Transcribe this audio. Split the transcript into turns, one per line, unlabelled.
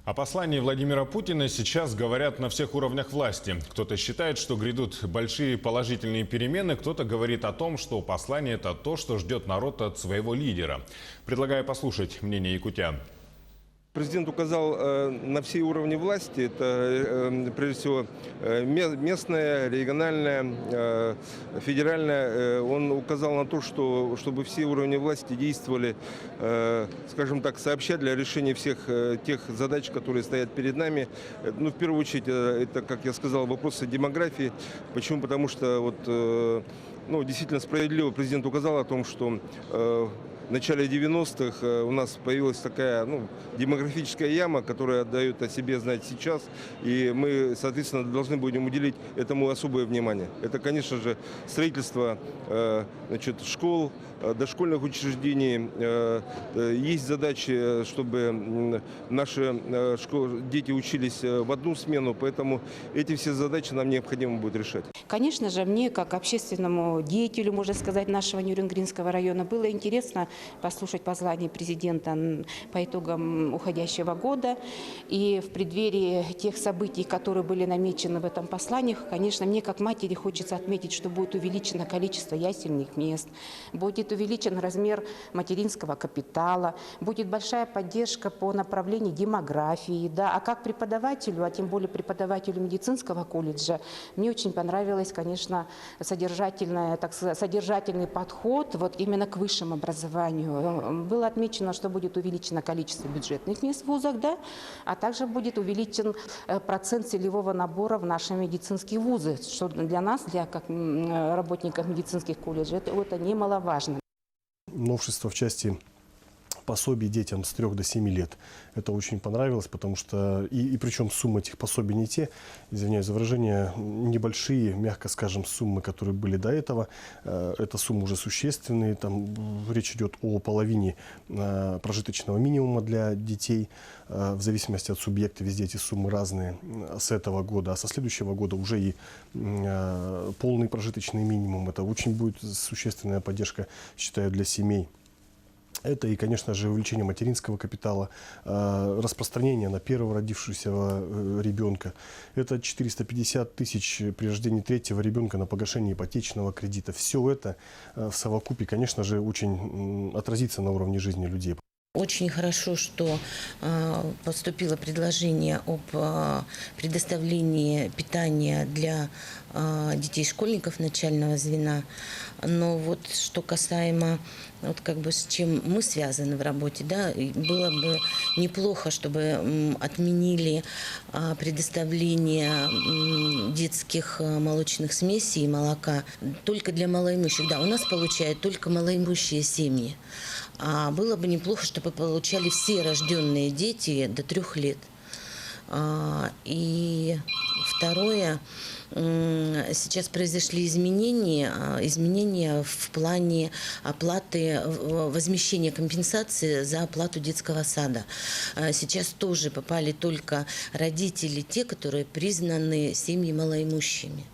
О послании Владимира Путина сейчас говорят на всех уровнях власти. Кто-то считает, что грядут большие положительные перемены, кто-то говорит о том, что послание – это то, что ждет народ от своего лидера. Предлагаю послушать мнение якутян.
Президент указал на все уровни власти, это прежде всего местная, региональная, федеральная. Он указал на то, что чтобы все уровни власти действовали, скажем так, сообща для решения всех тех задач, которые стоят перед нами. Ну, в первую очередь, это, как я сказал, вопросы демографии. Почему? Потому что действительно справедливо президент указал о том, что в начале 90-х у нас появилась такая демографическая яма, которая дает о себе знать сейчас. И мы, соответственно, должны будем уделить этому особое внимание. Это, конечно же, строительство школ, дошкольных учреждений. Есть задачи, чтобы наши дети учились в одну смену, поэтому эти все задачи нам необходимо будет решать.
Конечно же, мне, как общественному деятелю, можно сказать, нашего Нюрнбергского района, было интересно послушать послание президента по итогам уходящего года. И в преддверии тех событий, которые были намечены в этом послании, конечно, мне, как матери, хочется отметить, что будет увеличено количество ясельных мест, будет увеличен размер материнского капитала, будет большая поддержка по направлению демографии. Да. А как преподавателю, а тем более преподавателю медицинского колледжа, мне очень понравилось, конечно, содержательный подход именно к высшему образованию. Было отмечено, что будет увеличено количество бюджетных мест в вузах, да, а также будет увеличен процент целевого набора в наши медицинские вузы, что для нас, как работников медицинских колледжей, это немаловажно.
Новшество в части пособий детям с 3 до 7 лет. Это очень понравилось, потому что, и причем суммы этих пособий не те, извиняюсь за выражение, небольшие, мягко скажем, суммы, которые были до этого. Это суммы уже существенные, там речь идет о половине прожиточного минимума для детей. В зависимости от субъекта везде эти суммы разные с этого года, а со следующего года уже и полный прожиточный минимум. Это очень будет существенная поддержка, считаю, для семей. Это и, конечно же, увеличение материнского капитала, распространение на первого родившегося ребенка. Это 450 тысяч при рождении третьего ребенка на погашение ипотечного кредита. Все это в совокупе, конечно же, очень отразится на уровне жизни людей.
Очень хорошо, что поступило предложение об предоставлении питания для детей-школьников начального звена. Но что касаемо, с чем мы связаны в работе, да, было бы неплохо, чтобы отменили предоставление детских молочных смесей и молока только для малоимущих. Да, у нас получают только малоимущие семьи. А было бы неплохо, чтобы получали все рожденные дети до 3 лет. И второе, сейчас произошли изменения в плане оплаты, возмещения компенсации за оплату детского сада. Сейчас тоже попали только родители, те, которые признаны семьи малоимущими.